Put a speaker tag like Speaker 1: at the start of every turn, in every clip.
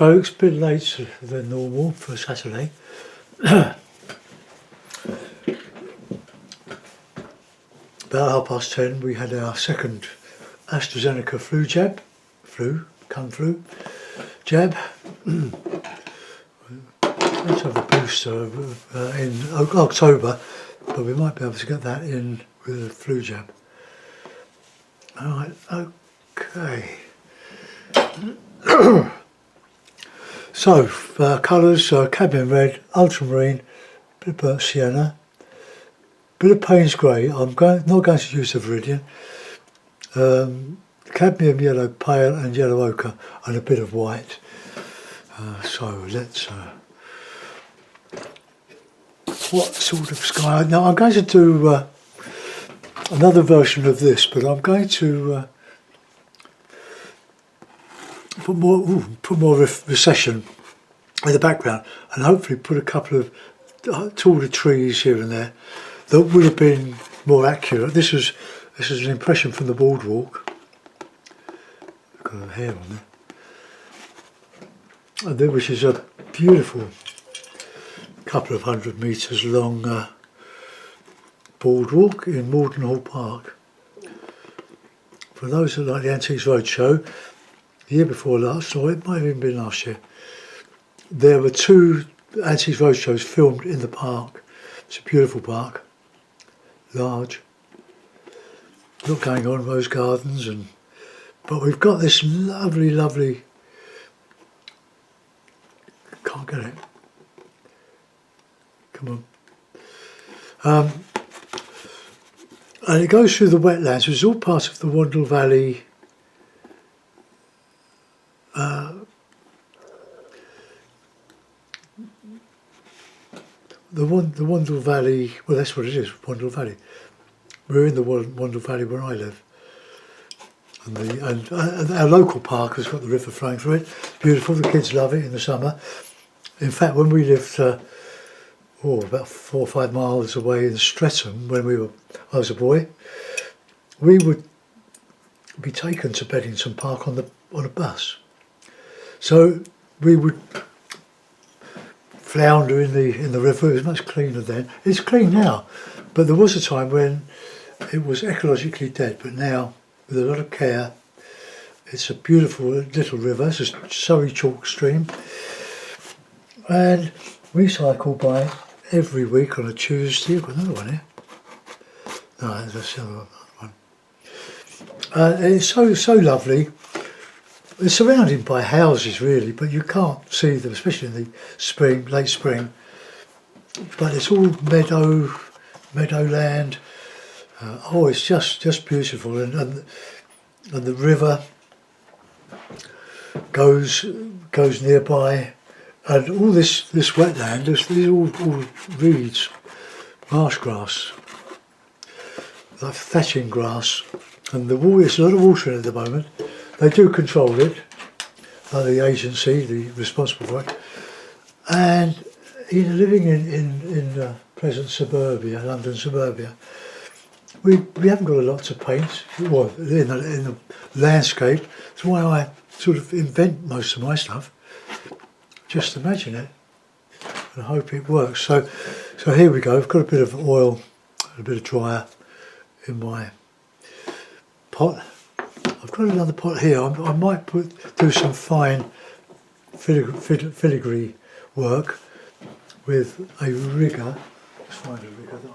Speaker 1: folks, a bit late than normal for Saturday. About 10:30 we had our second AstraZeneca flu jab, kung flu jab. Let's have a booster in October, but we might be able to get that in with a flu jab. Alright, okay. So, colours, cadmium red, ultramarine, bit of burnt sienna, bit of Payne's grey. I'm not going to use the Viridian. Cadmium yellow pale and yellow ochre and a bit of white. So let's... what sort of sky? Now I'm going to do another version of this, but I'm going to put more recession in the background, and hopefully put a couple of taller trees here and there that would have been more accurate. This is an impression from the boardwalk. Got a hair on there, and there, which is a beautiful couple of 100 metres long boardwalk in Morden Hall Park. For those that like the Antiques Roadshow, the year before last, or it might have even been last year, there were 2 Antiques Roadshows filmed in the park. It's a beautiful park, large, a lot going on, rose gardens, but we've got this lovely, can't get it, come on, and it goes through the wetlands, which is all part of the Wandle Valley the Wandle Valley, well that's what it is, Wandle Valley. We're in the Wandle Valley where I live. And our local park has got the river flowing through it. Beautiful, the kids love it in the summer. In fact, when we lived about 4 or 5 miles away in Streatham, when I was a boy, we would be taken to Beddington Park on a bus. So we would flounder in the river. It was much cleaner then. It's clean now, but there was a time when it was ecologically dead. But now, with a lot of care, it's a beautiful little river. It's a Surrey chalk stream, and we cycle by every week on a Tuesday. I've got another one here. No, that's the other one. It's so lovely. It's surrounded by houses really, but you can't see them, especially in the spring, late spring. But it's all meadowland. It's just beautiful, and the river goes nearby, and all this wetland, these all reeds, marsh grass, like thatching grass, and there's a lot of water in it at the moment. They do control it, the agency, responsible for it, and living in present suburbia, London suburbia, we haven't got a lot to paint, well, in the landscape. That's why I sort of invent most of my stuff. Just imagine it and hope it works. So here we go. I've got a bit of oil, a bit of dryer in my pot. I've got another pot here. I might do some fine filigree work with a rigger. Let's find a rigger that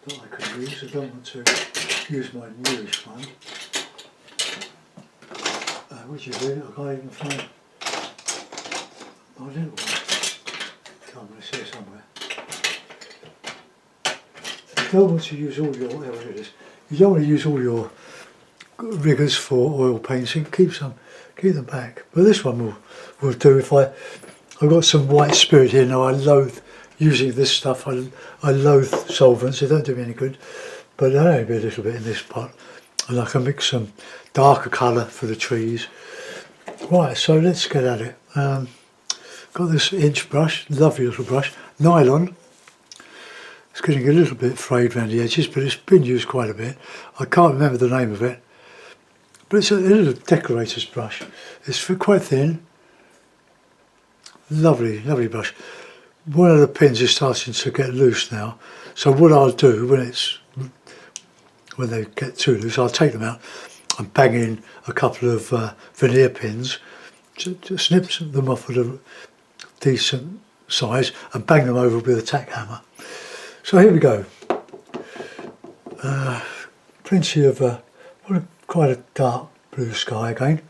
Speaker 1: I can use. I don't want to use my newish one. Which is it? I can't even find my little one. Come on, it's here somewhere. You don't want to use all your, whatever it is. You don't want to use all your riggers for oil painting. Keep them back. But this one will do. If I've got some white spirit here now. I loathe using this stuff. I loathe solvents. They don't do me any good. But there'll only be a little bit in this pot, and I can mix some darker colour for the trees. Right, so let's get at it. Got this inch brush, lovely little brush, nylon. It's getting a little bit frayed around the edges, but it's been used quite a bit. I can't remember the name of it, but it's a little decorator's brush. It's quite thin, Lovely, lovely brush. One of the pins is starting to get loose now, so what I'll do when they get too loose, I'll take them out and bang in a couple of veneer pins to snip them off at a decent size and bang them over with a tack hammer. So here we go. Plenty of quite a dark blue sky again.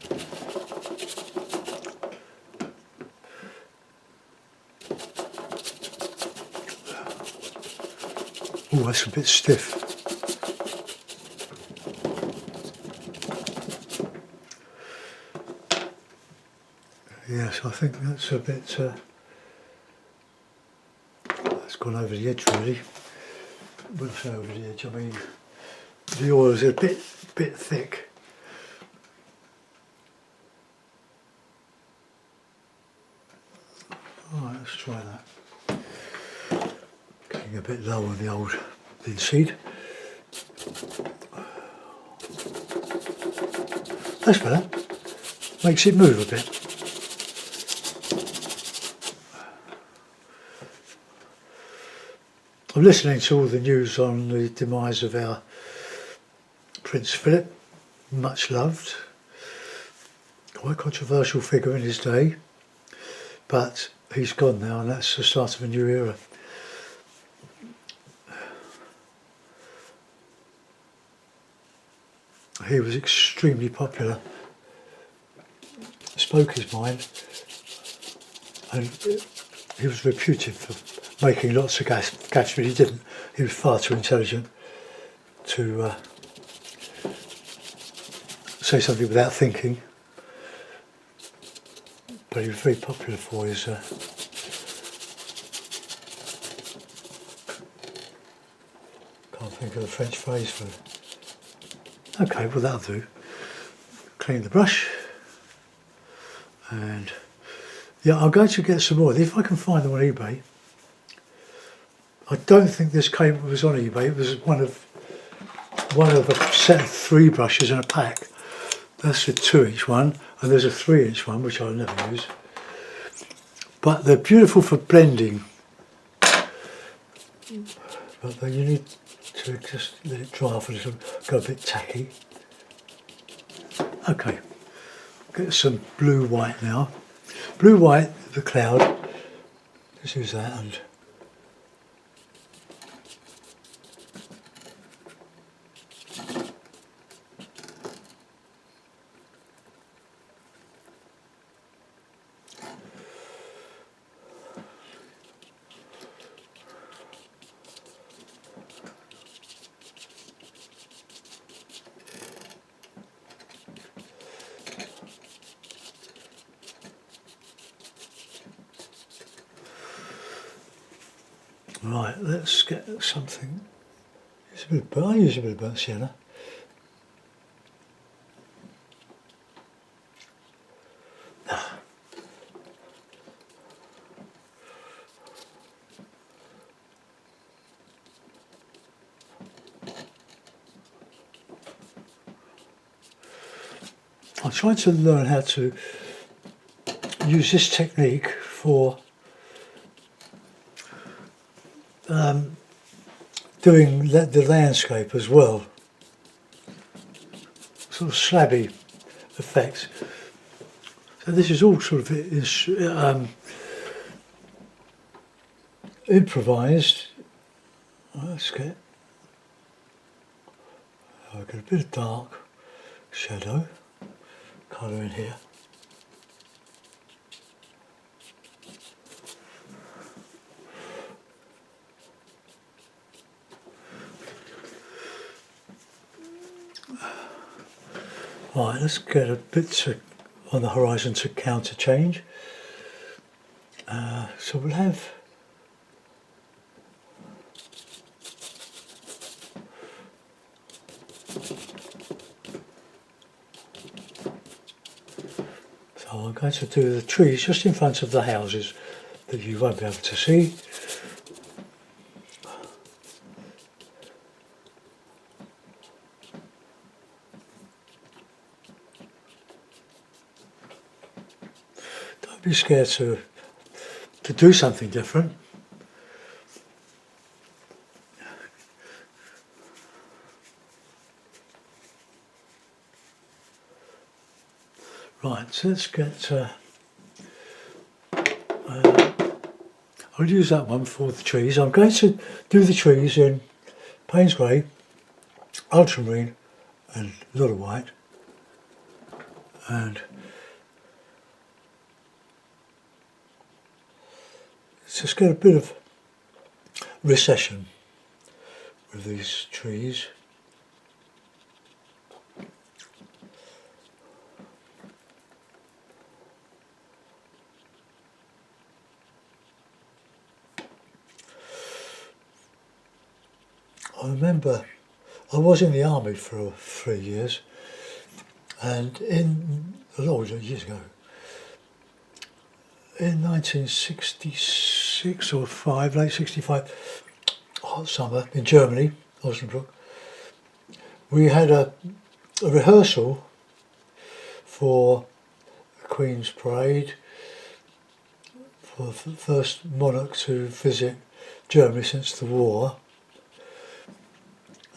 Speaker 1: Oh, that's a bit stiff. Yes, I think that's a bit, that's gone over the edge really. When I say over the edge, I mean the oil is a bit thick. Alright, let's try that. Getting a bit low on the old linseed. That's better. Makes it move a bit. I'm listening to all the news on the demise of our Prince Philip, much loved, quite controversial figure in his day, but he's gone now and that's the start of a new era. He was extremely popular, spoke his mind, and he was reputed for making lots of gas, but he didn't. He was far too intelligent to say something without thinking. But he was very popular for his can't think of the French phrase for it. Okay, well that'll do. Clean the brush, and yeah, I'm going to get some more. If I can find them on eBay. I don't think this was on eBay. It was one of a set of 3 brushes in a pack. That's a 2-inch one, and there's a 3-inch one which I'll never use. But they're beautiful for blending. But then you need to just let it dry off a little, go a bit tacky. Okay, get some blue white now. Blue white, the cloud. Let's use that and. Right, let's get something. I use a bit of burnt sienna. I'm trying to learn how to use this technique for doing the landscape as well. Sort of slabby effect. So this is all sort of improvised. Let's get a bit of dark shadow colour in here. Right, let's get a bit on the horizon to counter change. So we'll have I'm going to do the trees just in front of the houses that you won't be able to see. Don't be scared to to do something different. Right, so let's get, I'll use that one for the trees. I'm going to do the trees in Payne's Grey, Ultramarine and a lot of white. And let's just get a bit of recession with these trees. I remember I was in the army for 3 years, and in a lot of years ago, in 1966 or 5, late 65, hot summer in Germany, Osnabrück, we had a rehearsal for the Queen's Parade, for the first monarch to visit Germany since the war.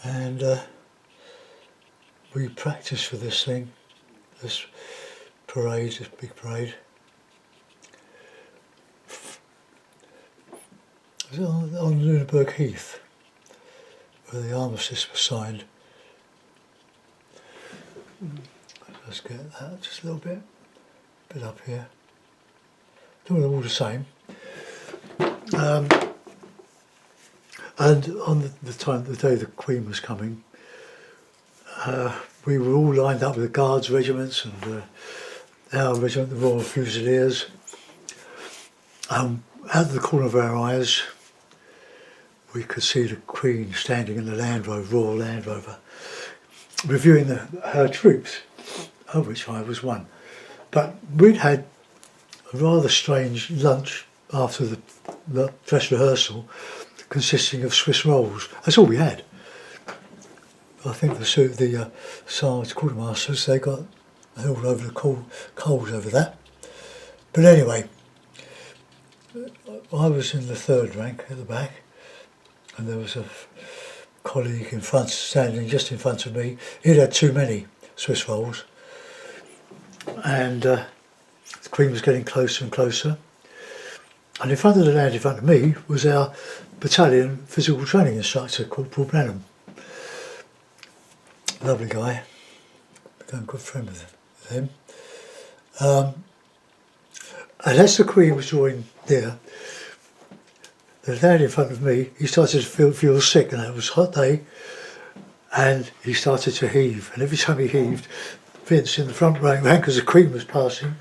Speaker 1: And we practiced for this thing, this parade, this big parade. It was on Lüneburg Heath, where the armistice was signed. Let's get that just a little bit up here. Doing it all the same. And on the day the Queen was coming, we were all lined up with the Guards regiments and our regiment, the Royal Fusiliers. Out of the corner of our eyes, we could see the Queen standing in the Land Rover, Royal Land Rover, reviewing her troops, of which I was one. But we'd had a rather strange lunch after the dress rehearsal, consisting of Swiss rolls. That's all we had. I think the sergeants, quartermasters, they got all over the coals over that. But anyway, I was in the third rank at the back, and there was a colleague in front, standing just in front of me. He'd had too many Swiss rolls, and the Queen was getting closer and closer. And in front of the land, in front of me, was our battalion physical training instructor, Corporal Brenham. Lovely guy. Became a good friend with him. And as the Queen was drawing near, the lad in front of me, he started to feel sick, and it was a hot day, and he started to heave. And every time he heaved, Vince in the front rank, as the Queen was passing,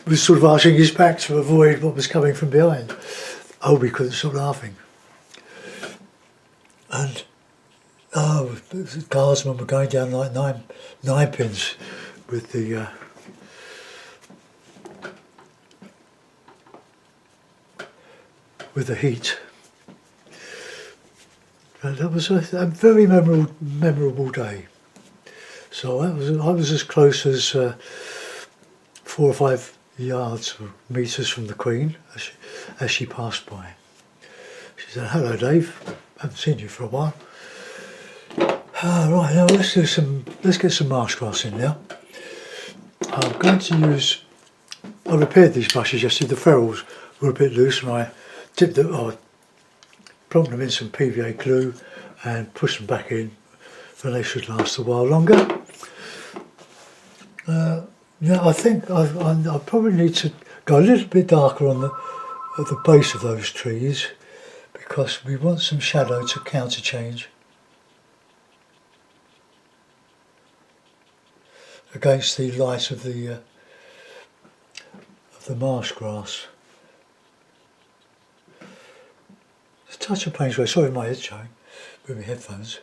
Speaker 1: was sort of arching his back to avoid what was coming from behind. Oh, we couldn't stop laughing. And the guardsmen were going down like nine pins with the heat. And that was a very memorable day. So I was as close as 4 or 5 yards or metres from the Queen as she passed by. She said, "Hello, Dave. Haven't seen you for a while." Right, now let's get some marsh grass in now. I'm going to use. I repaired these bushes yesterday. The ferrules were a bit loose, and I plonked them in some PVA glue and pushed them back in, so they should last a while longer. I think I probably need to go a little bit darker at the base of those trees, because we want some shadow to counter change against the light of the marsh grass. Just a touch of Payne's Grey. Sorry, my head's showing with my headphones.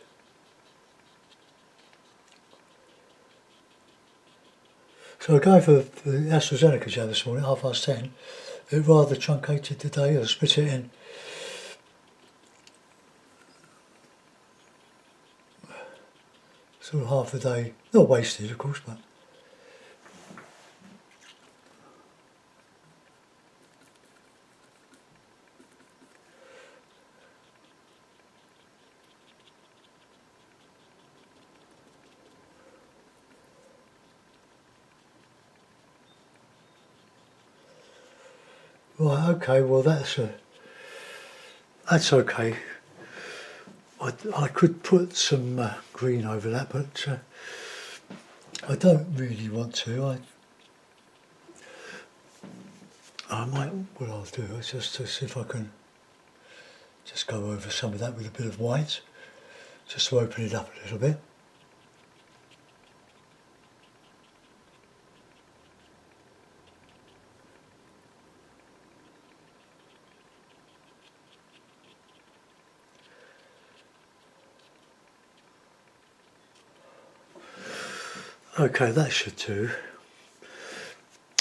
Speaker 1: So I go for the AstraZeneca jab this morning, 10:30. It rather truncated the day. I split it in sort of half a day. Not wasted, of course, but Right, okay, well that's okay. I could put some green over that, but I don't really want to. I might, what I'll do is just to see if I can just go over some of that with a bit of white, just to open it up a little bit. Okay, that should do.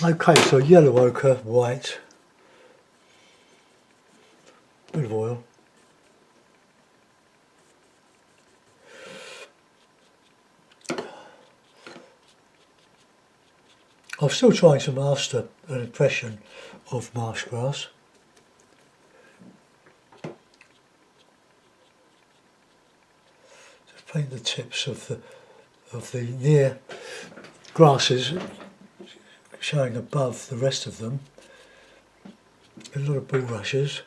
Speaker 1: Okay, so yellow ochre, white, bit of oil. I'm still trying to master an impression of marsh grass. Just paint the tips of the near grasses showing above the rest of them. A lot of bulrushes.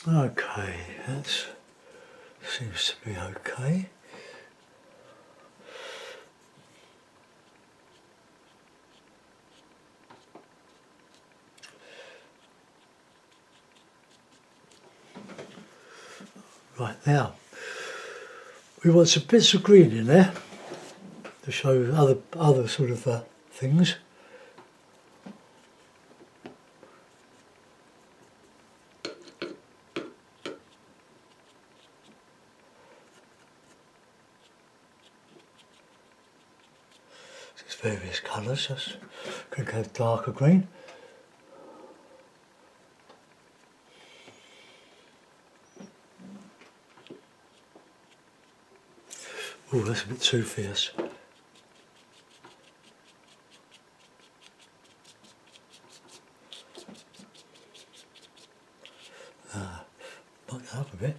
Speaker 1: Okay, that seems to be okay. Right, now we want some bits of green in there to show other sort of things. There's various colours, just could go darker green. Oh, that's a bit too fierce. Knock that up a bit.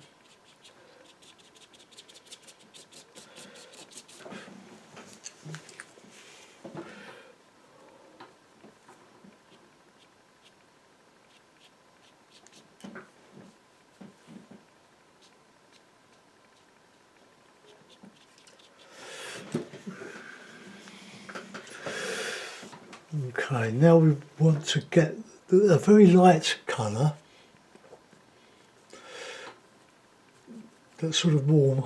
Speaker 1: Okay, now we want to get a very light colour that's sort of warm.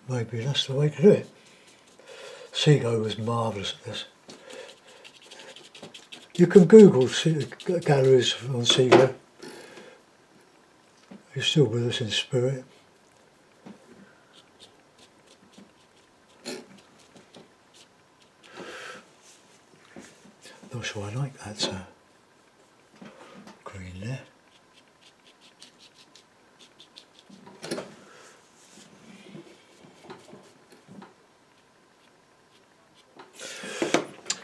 Speaker 1: Maybe that's the way to do it. Seago was marvellous at this. You can Google galleries on Seago. He's still with us in spirit. Not sure I like that green there.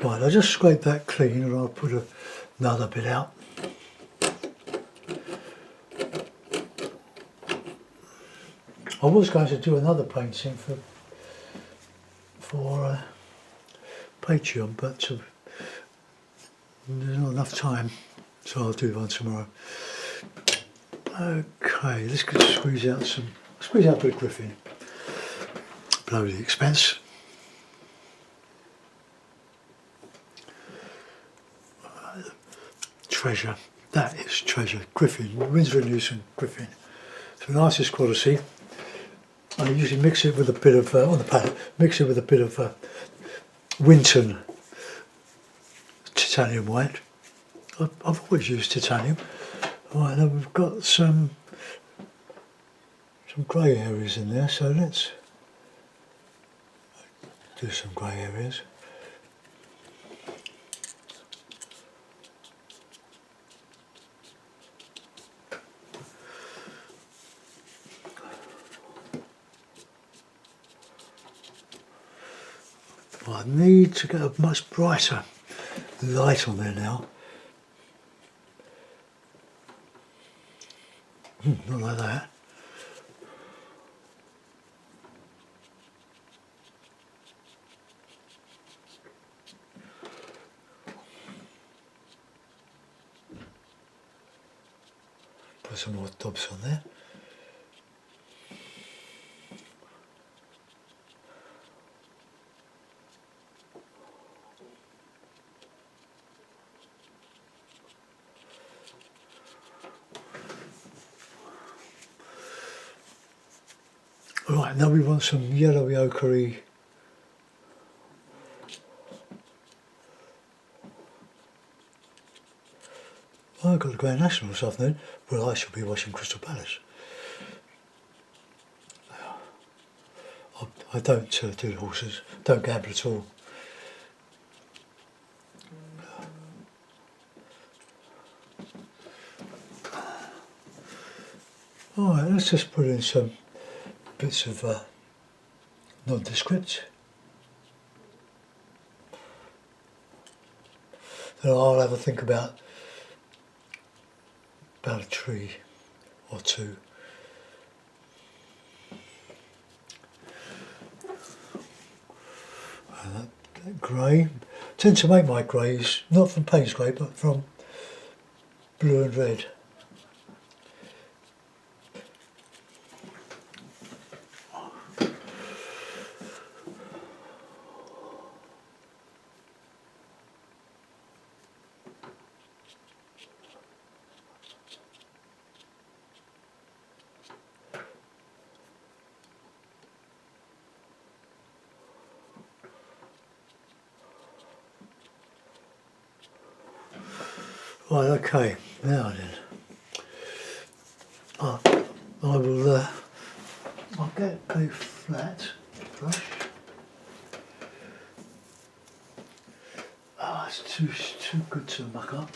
Speaker 1: Right, I'll just scrape that clean and I'll put another bit out. I was going to do another painting for Patreon, but there's not enough time, so I'll do one tomorrow. Okay, let's squeeze out a bit of Griffin. Below the expense. Treasure, that is treasure. Griffin, Winsor & Newton Griffin. It's the nicest quality. I usually mix it with a bit of on the palette. Mix it with a bit of Winton titanium white. I've always used titanium. Right, now we've got some grey areas in there, so let's do some grey areas. I need to get a much brighter light on there now. Not like that. Put some more dobs on there. Right, now we want some yellowy ochre-y. I've got the Grand National this afternoon. Well, I shall be watching Crystal Palace. I don't do the horses, don't gamble at all. Alright, let's just put in some bits of nondescript. Then I'll have a think about a tree or two. And that grey. I tend to make my greys not from Payne's grey but from blue and red. Right, okay, now then, I will, I'll get a flat brush. It's too good to muck up.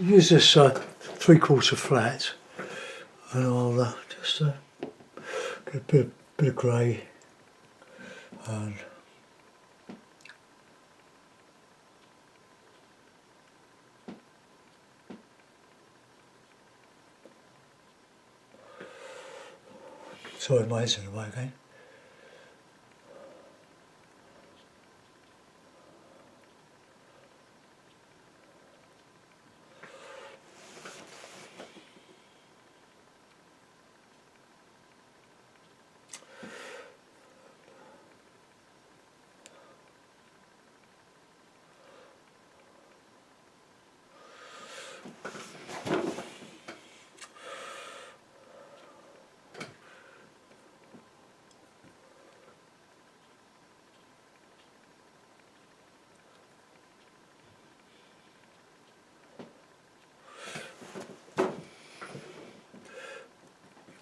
Speaker 1: Use this 3/4 flat, and I'll just get a bit of grey and sorry, my head's in the way again.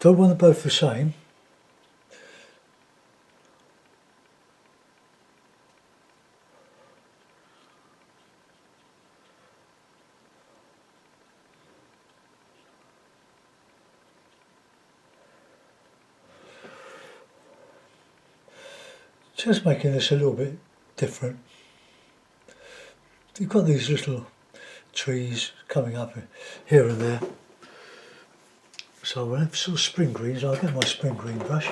Speaker 1: Don't want them both the same. Just making this a little bit different. You've got these little trees coming up here and there. So we'll have sort of spring greens. I'll get my spring green brush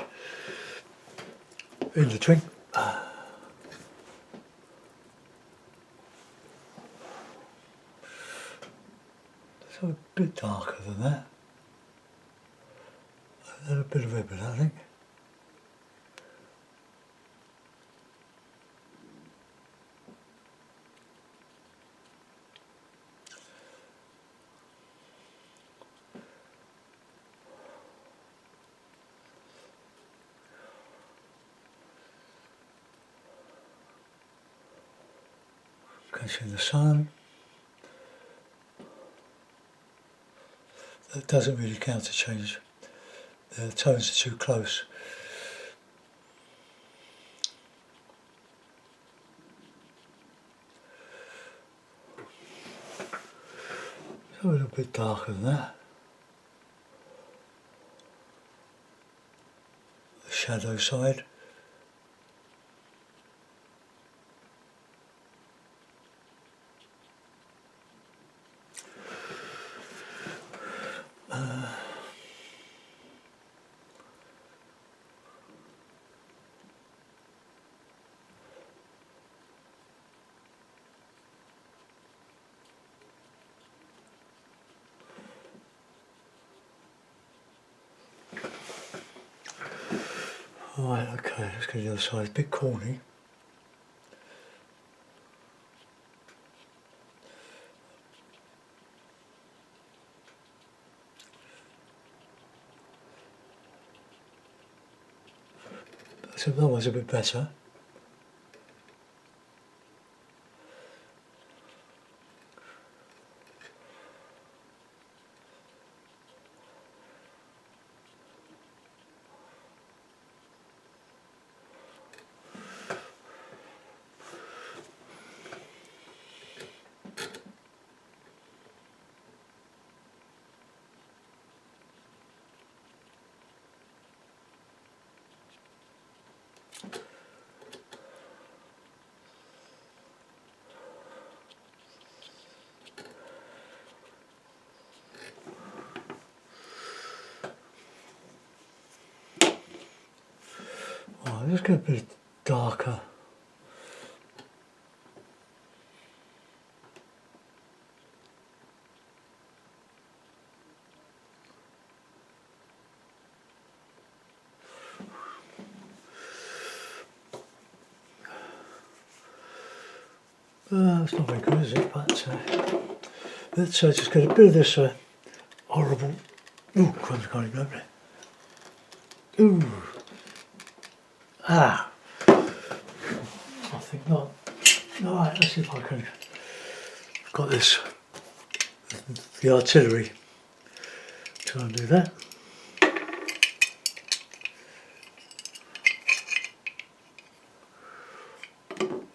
Speaker 1: in the twink. So a bit darker than that. And a bit of ribbon, I think. Catching the sun. That doesn't really counter change. The tones are too close. So a little bit darker than that. The shadow side. Right, okay, let's go to the other side. It's a bit corny. So that one's a bit better. Let's go a bit darker. It's not very good, is it? But let's just get a bit of this horrible. Ooh, I can't even open it. Ooh. Ah. I think not. Alright, let's see if I can. I've got this. The artillery. Try and do that.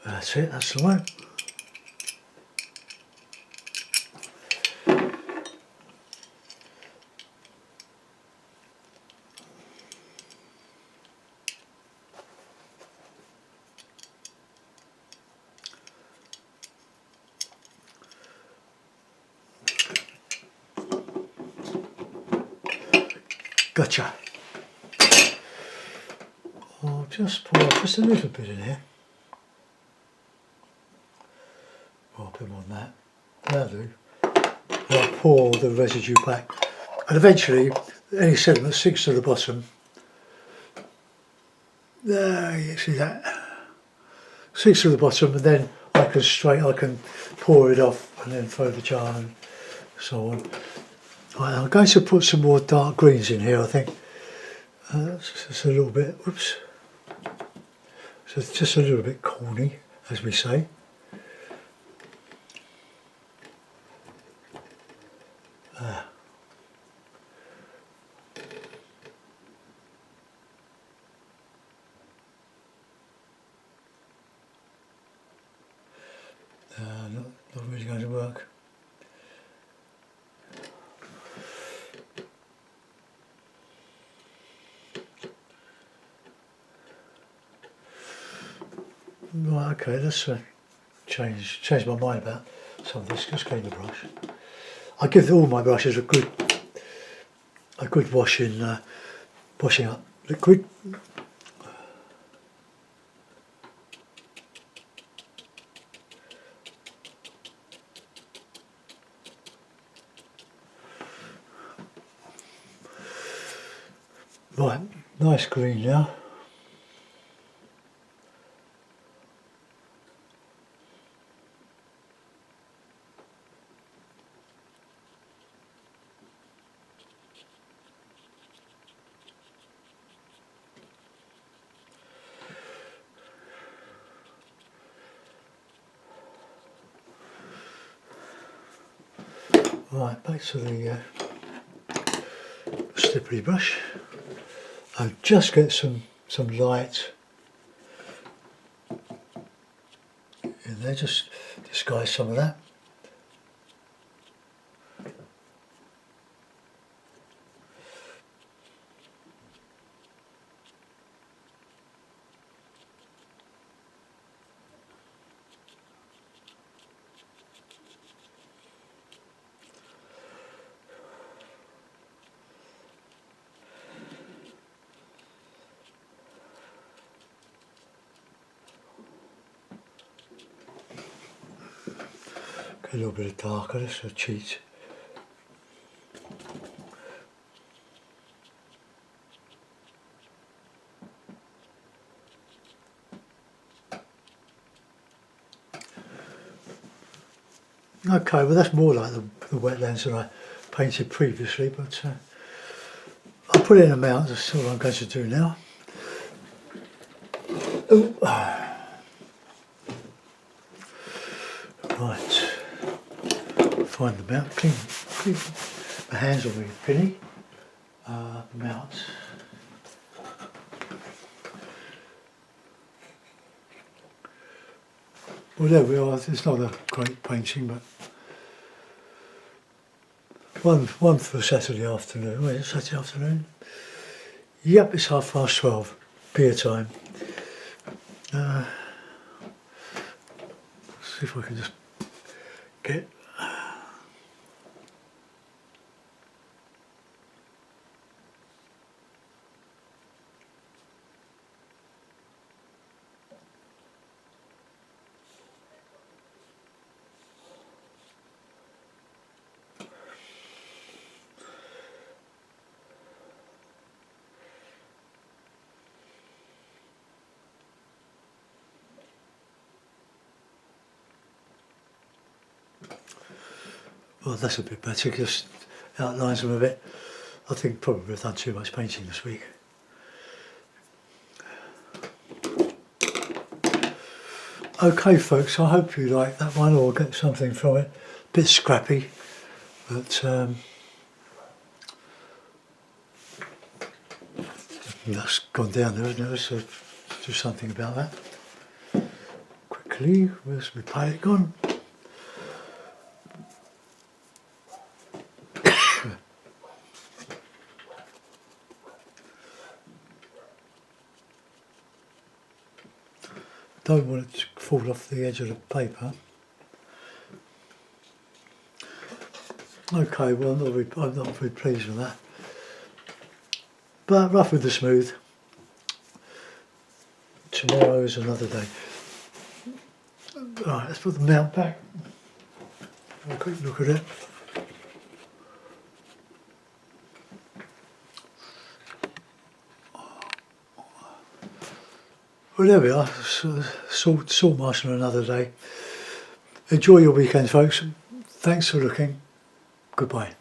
Speaker 1: That's it, that's the one. Gotcha. I'll just pour just a little bit in here. Pour a bit more than that. That'll do. And I'll pour the residue back. And eventually, any sediment sinks to the bottom. There, you see that? Sinks to the bottom, and then I can pour it off and then throw the jar and so on. Right, I'm going to put some more dark greens in here, I think. Just a little bit, whoops. So it's just a little bit corny, as we say. Not really going to work. Right, okay, let's change my mind about some of this. Just clean the brush. I give all my brushes a good washing up liquid. Right, nice green now. Right, back to the slippery brush. I'll just get some light in there, just disguise some of that. A little bit of darker, that's a cheat. Okay, well that's more like the wetlands that I painted previously, but I'll put in a mount, that's all I'm going to do now. Ooh. Right, find the mount, clean. My hands will be pinny. Mount. Well, there we are. It's not a great painting, but one for Saturday afternoon. Wait, is it Saturday afternoon? Yep, it's 12:30. Beer time. See if I can just get. Well, that's a bit better, just outlines them a bit. I think probably I've done too much painting this week. Okay folks, I hope you like that one or get something from it. A bit scrappy, but that's gone down there, isn't it? So do something about that. Quickly, where's my palette gone? Don't want it to fall off the edge of the paper. Okay, well I'm not very pleased with that. But rough with the smooth. Tomorrow is another day. Right, let's put the mount back. Have a quick look at it. Well, there we are. Salt marsh on another day. Enjoy your weekend, folks. Thanks for looking. Goodbye.